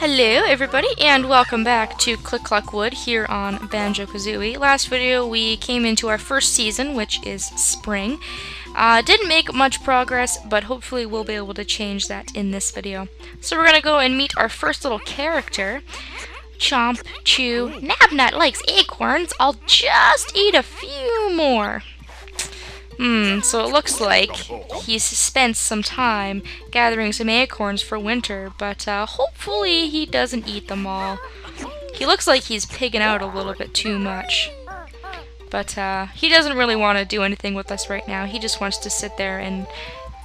Hello everybody and welcome back to Click Clock Wood here on Banjo-Kazooie. Last video we came into our first season, which is spring. Didn't make much progress, but hopefully we'll be able to change that in this video. So we're gonna go and meet our first little character. Chomp, chew, Nabnut likes acorns, I'll just eat a few more. So it looks like he's spent some time gathering some acorns for winter, but hopefully he doesn't eat them all. He looks like he's pigging out a little bit too much. But he doesn't really want to do anything with us right now. He just wants to sit there and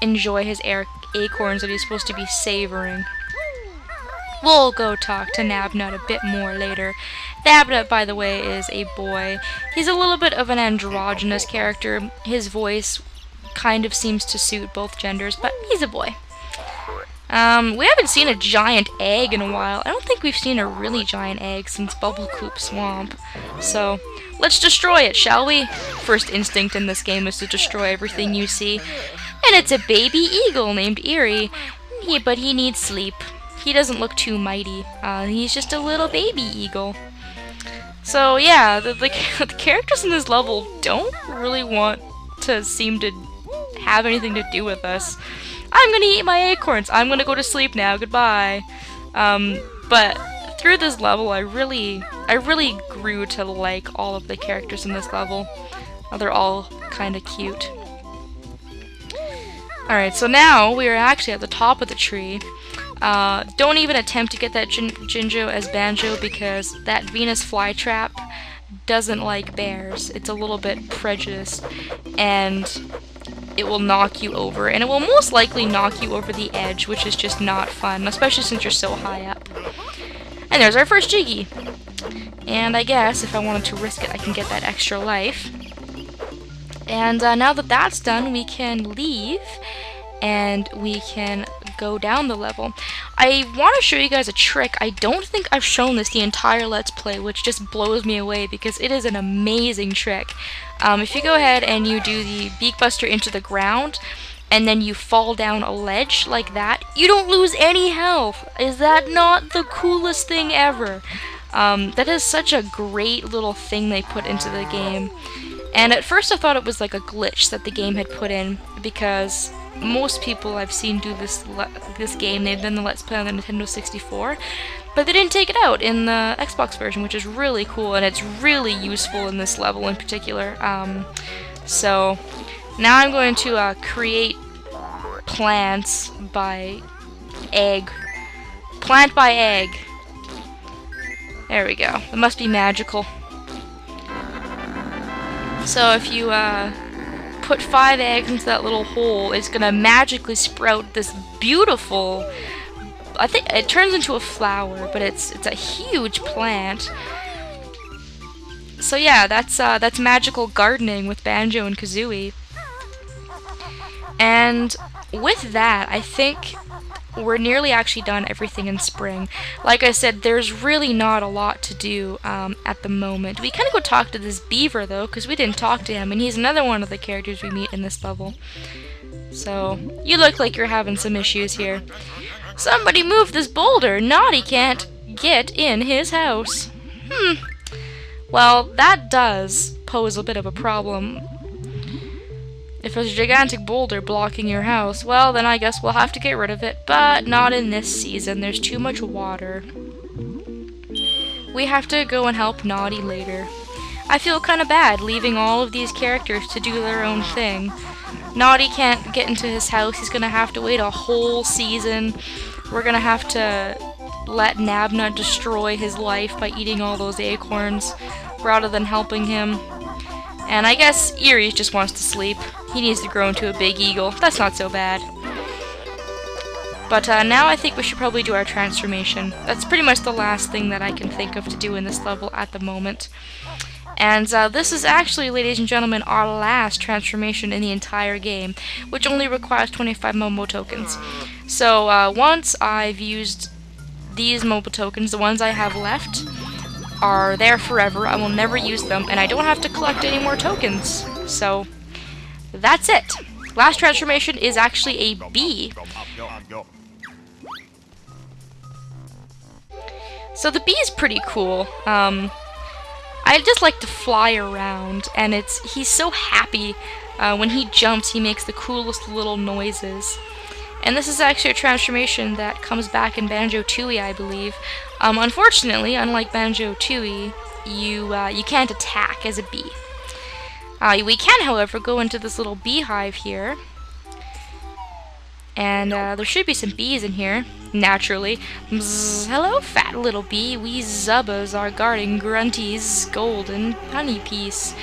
enjoy his acorns that he's supposed to be savoring. We'll go talk to Nabnut a bit more later. Nabnut, by the way, is a boy. He's a little bit of an androgynous character. His voice kind of seems to suit both genders, but he's a boy. We haven't seen a giant egg in a while. I don't think we've seen a really giant egg since Bubblecoop Swamp. So, let's destroy it, shall we? First instinct in this game is to destroy everything you see. And it's a baby eagle named Eerie. But he needs sleep. He doesn't look too mighty. He's just a little baby eagle. So yeah, the characters in this level don't really want to seem to have anything to do with us. I'm gonna eat my acorns. I'm gonna go to sleep now. Goodbye. But through this level, I really grew to like all of the characters in this level. They're all kind of cute. Alright, so now we are actually at the top of the tree. Don't even attempt to get that Jinjo as Banjo because that Venus flytrap doesn't like bears. It's a little bit prejudiced and it will knock you over, and it will most likely knock you over the edge, which is just not fun, especially since you're so high up. And there's our first Jiggy. And I guess if I wanted to risk it, I can get that extra life. And now that that's done, we can leave and we can go down the level. I want to show you guys a trick. I don't think I've shown this the entire Let's Play, which just blows me away because it is an amazing trick. If you go ahead and you do the Beak Buster into the ground, and then you fall down a ledge like that, you don't lose any health. Is that not the coolest thing ever? That is such a great little thing they put into the game. And at first I thought it was like a glitch that the game had put in, because most people I've seen do this game, they've done the Let's Play on the Nintendo 64, but they didn't take it out in the Xbox version, which is really cool, and it's really useful in this level in particular. So now I'm going to create plants by egg. Plant by egg. There we go. It must be magical. So if you put 5 eggs into that little hole, it's gonna magically sprout this beautiful, I think it turns into a flower, but it's a huge plant. So yeah, that's magical gardening with Banjo and Kazooie. And with that, I think we're nearly actually done everything in spring. Like I said, there's really not a lot to do at the moment. We kind of go talk to this beaver though, because we didn't talk to him, and he's another one of the characters we meet in this level. So, you look like you're having some issues here. Somebody move this boulder! Naughty can't get in his house. Well, that does pose a bit of a problem. If there's a gigantic boulder blocking your house, well, then I guess we'll have to get rid of it, but not in this season. There's too much water. We have to go and help Naughty later. I feel kind of bad leaving all of these characters to do their own thing. Naughty can't get into his house. He's gonna have to wait a whole season. We're gonna have to let Nabnut destroy his life by eating all those acorns rather than helping him. And I guess Eerie just wants to sleep. He needs to grow into a big eagle. That's not so bad. But now I think we should probably do our transformation. That's pretty much the last thing that I can think of to do in this level at the moment. And this is actually, ladies and gentlemen, our last transformation in the entire game, which only requires 25 Momo tokens. So once I've used these Momo tokens, the ones I have left are there forever. I will never use them, and I don't have to collect any more tokens. So that's it. Last transformation is actually a bee. So the bee is pretty cool. I just like to fly around, and he's so happy. When he jumps, he makes the coolest little noises. And this is actually a transformation that comes back in Banjo-Tooie, I believe. Unfortunately, unlike Banjo-Tooie, you can't attack as a bee. We can, however, go into this little beehive here. And there should be some bees in here, naturally. Bzz, hello, fat little bee. We Zubbas are guarding Grunty's golden honey piece.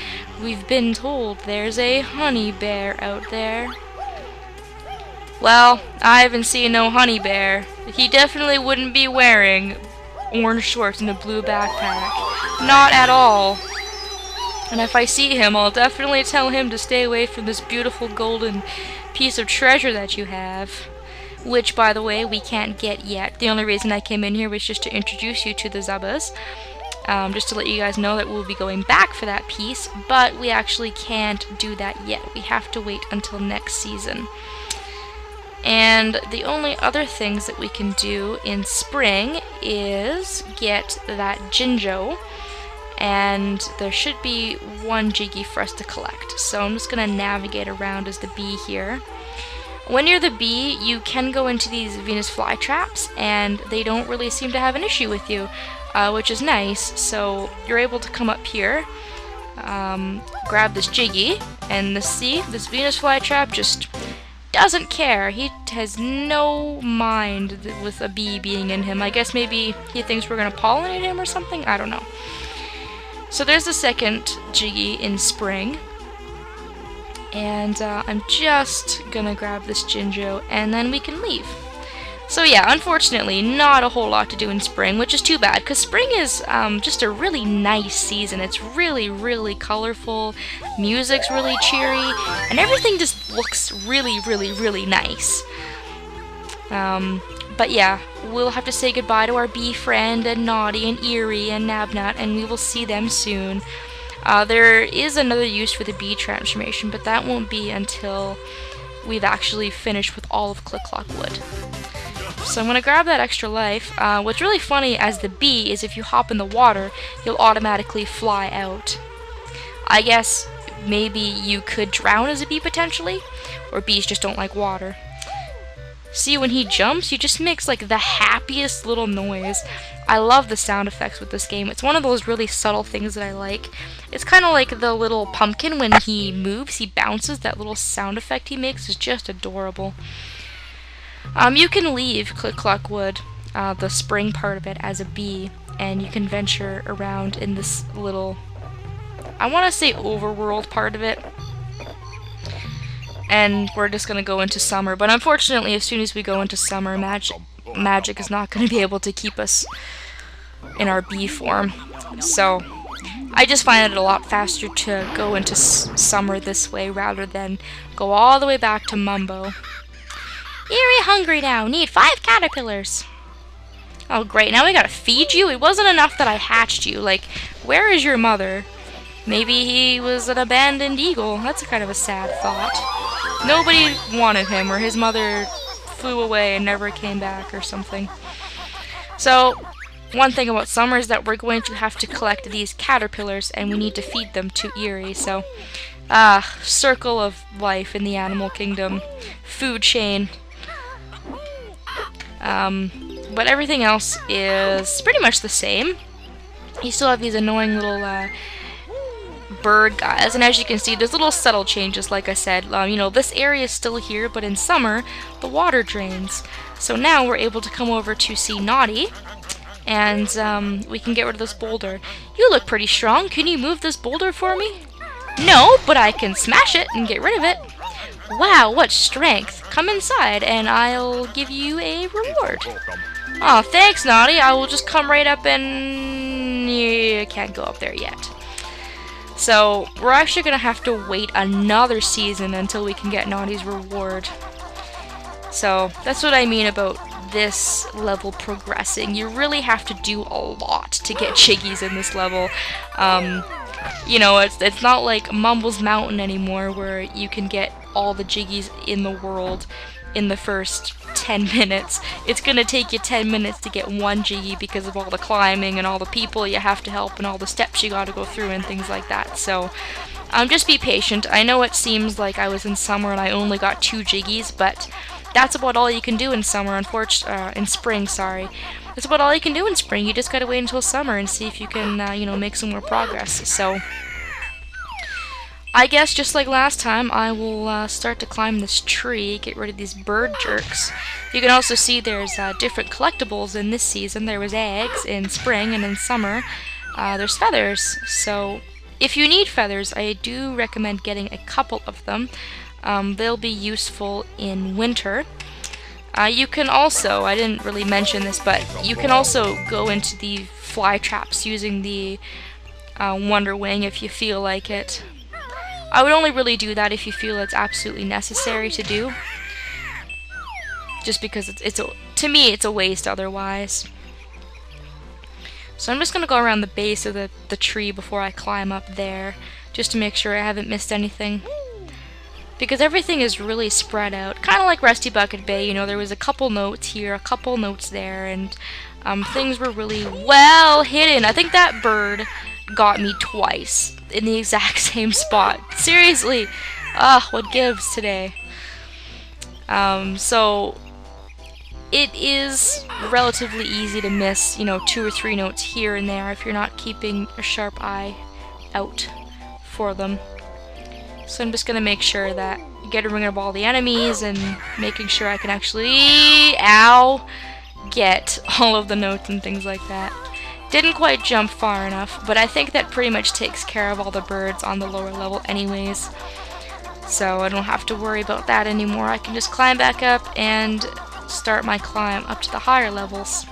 We've been told there's a honey bear out there. Well, I haven't seen no honey bear. He definitely wouldn't be wearing orange shorts and a blue backpack. Not at all. And if I see him, I'll definitely tell him to stay away from this beautiful golden piece of treasure that you have. Which, by the way, we can't get yet. The only reason I came in here was just to introduce you to the Zubbas. Just to let you guys know that we'll be going back for that piece, but we actually can't do that yet. We have to wait until next season. And the only other things that we can do in spring is get that Jinjo, and there should be one Jiggy for us to collect. So I'm just going to navigate around as the bee here. When you're the bee, you can go into these Venus flytraps, and they don't really seem to have an issue with you, which is nice. So you're able to come up here, grab this Jiggy, and this Venus flytrap just doesn't care. He has no mind with a bee being in him. I guess maybe he thinks we're going to pollinate him or something? I don't know. So there's the second Jiggy in spring. And I'm just gonna grab this Jinjo, and then we can leave. So yeah, unfortunately, not a whole lot to do in spring, which is too bad, because spring is just a really nice season. It's really, really colorful, music's really cheery, and everything just looks really, really, really nice. But yeah, we'll have to say goodbye to our bee friend, and Naughty, and Eerie, and Nabnut, and we will see them soon. There is another use for the bee transformation, but that won't be until we've actually finished with all of Click Clock Wood. So I'm going to grab that extra life. What's really funny as the bee is if you hop in the water, you'll automatically fly out. I guess maybe you could drown as a bee potentially, or bees just don't like water. See, when he jumps, he just makes like the happiest little noise. I love the sound effects with this game. It's one of those really subtle things that I like. It's kind of like the little pumpkin when he moves, he bounces. That little sound effect he makes is just adorable. You can leave Click Clock Wood, the spring part of it, as a bee, and you can venture around in this little, I want to say overworld part of it. And we're just going to go into summer, but unfortunately as soon as we go into summer, magic is not going to be able to keep us in our bee form. So I just find it a lot faster to go into summer this way rather than go all the way back to Mumbo. Eerie hungry now, need 5 caterpillars. Oh great, now we gotta feed you? It wasn't enough that I hatched you. Like, where is your mother? Maybe he was an abandoned eagle. That's kind of a sad thought. Nobody wanted him, or his mother flew away and never came back or something. So, one thing about summer is that we're going to have to collect these caterpillars, and we need to feed them to Eerie. So, circle of life in the animal kingdom. Food chain. But everything else is pretty much the same. You still have these annoying little bird guys, and as you can see, there's little subtle changes. Like I said, you know, this area is still here, but in summer the water drains. So now we're able to come over to see Naughty, and we can get rid of this boulder. You look pretty strong. Can you move this boulder for me? No, but I can smash it and get rid of it. Wow, what strength. Come inside and I'll give you a reward. Oh, thanks, Naughty. I will just come right up and... you can't go up there yet. So, we're actually going to have to wait another season until we can get Naughty's reward. So, that's what I mean about this level progressing. You really have to do a lot to get Jiggies in this level. You know, it's not like Mumble's Mountain anymore where you can get all the Jiggies in the world in the first 10 minutes. It's gonna take you 10 minutes to get one Jiggy because of all the climbing and all the people you have to help and all the steps you gotta go through and things like that. So just be patient. I know it seems like I was in summer and I only got 2 Jiggies, but that's about all you can do in summer, in spring, sorry. That's about all you can do in spring. You just gotta wait until summer and see if you can, you know, make some more progress. So I guess just like last time, I will start to climb this tree, get rid of these bird jerks. You can also see there's different collectibles in this season. There was eggs in spring, and in summer there's feathers. So if you need feathers, I do recommend getting a couple of them. They'll be useful in winter. You can also, I didn't really mention this, but you can also go into the fly traps using the Wonder Wing if you feel like it. I would only really do that if you feel it's absolutely necessary to do. Just because to me it's a waste otherwise. So I'm just going to go around the base of the tree before I climb up there, just to make sure I haven't missed anything. Because everything is really spread out, kind of like Rusty Bucket Bay. You know, there was a couple notes here, a couple notes there, and things were really well hidden. I think that bird got me twice in the exact same spot. Seriously, what gives today? So it is relatively easy to miss, you know, 2 or 3 notes here and there if you're not keeping a sharp eye out for them. So I'm just gonna make sure that getting rid of all the enemies and making sure I can actually, get all of the notes and things like that. Didn't quite jump far enough, but I think that pretty much takes care of all the birds on the lower level anyways. So I don't have to worry about that anymore. I can just climb back up and start my climb up to the higher levels.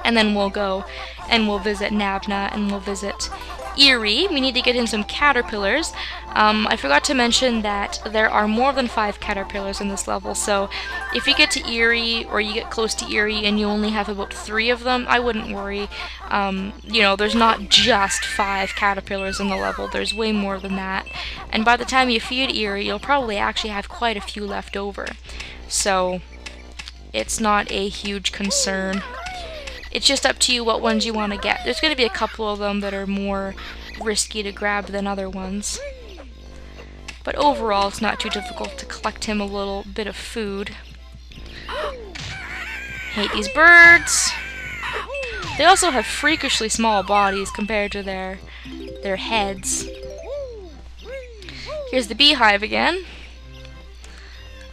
And then we'll go and we'll visit Nabna and we'll visit Eerie. We need to get in some caterpillars. I forgot to mention that there are more than 5 caterpillars in this level, so if you get to Eerie or you get close to Eerie and you only have about 3 of them, I wouldn't worry. You know, there's not just 5 caterpillars in the level, there's way more than that. And by the time you feed Eerie, you'll probably actually have quite a few left over. So it's not a huge concern. It's just up to you what ones you want to get. There's going to be a couple of them that are more risky to grab than other ones. But overall, it's not too difficult to collect him a little bit of food. Hate these birds. They also have freakishly small bodies compared to their heads. Here's the beehive again.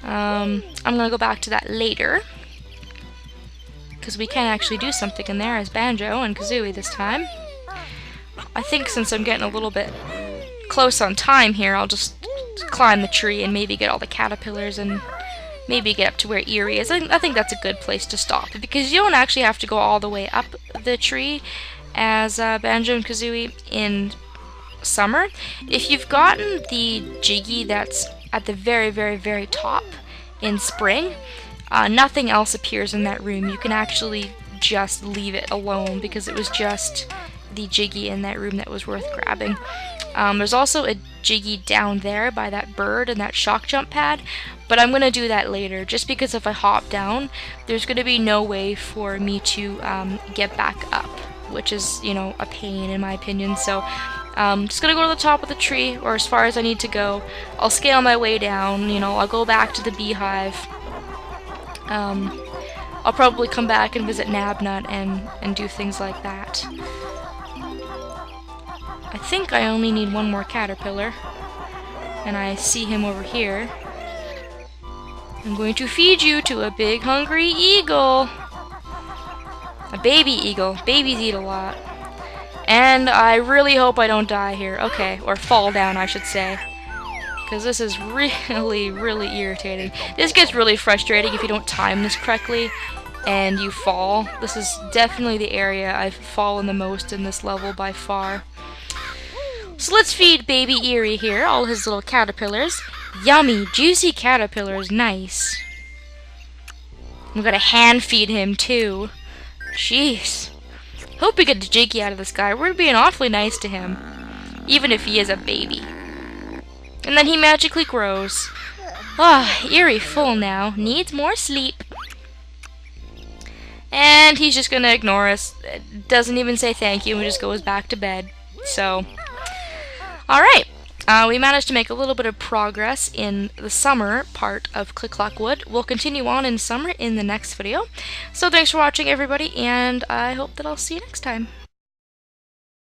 I'm going to go back to that later, because we can actually do something in there as Banjo and Kazooie this time. I think since I'm getting a little bit close on time here, I'll just climb the tree and maybe get all the caterpillars and maybe get up to where Eerie is. I think that's a good place to stop, because you don't actually have to go all the way up the tree as Banjo and Kazooie in summer. If you've gotten the Jiggy that's at the very, very, very top in spring, nothing else appears in that room. You can actually just leave it alone because it was just the Jiggy in that room that was worth grabbing. There's also a Jiggy down there by that bird and that shock jump pad, but I'm going to do that later, just because if I hop down, there's going to be no way for me to get back up, which is, you know, a pain in my opinion. So just going to go to the top of the tree, or as far as I need to go. I'll scale my way down, you know, I'll go back to the beehive. I'll probably come back and visit Nabnut and do things like that. I think I only need one more caterpillar, and I see him over here. I'm going to feed you to a big hungry eagle. A baby eagle. Babies eat a lot. And I really hope I don't die here. Okay, or fall down, I should say. Because this is really, really irritating. This gets really frustrating if you don't time this correctly and you fall. This is definitely the area I've fallen the most in this level by far. So let's feed baby Eerie here, all his little caterpillars. Yummy, juicy caterpillars, nice. We've got to hand feed him too. Jeez. Hope we get the Jiggy out of this guy. We're being awfully nice to him, even if he is a baby. And then he magically grows. Ah, eerie full now. Needs more sleep. And he's just gonna ignore us. Doesn't even say thank you and just goes back to bed. So, alright. We managed to make a little bit of progress in the summer part of Click Clock Wood. We'll continue on in summer in the next video. So thanks for watching, everybody, and I hope that I'll see you next time.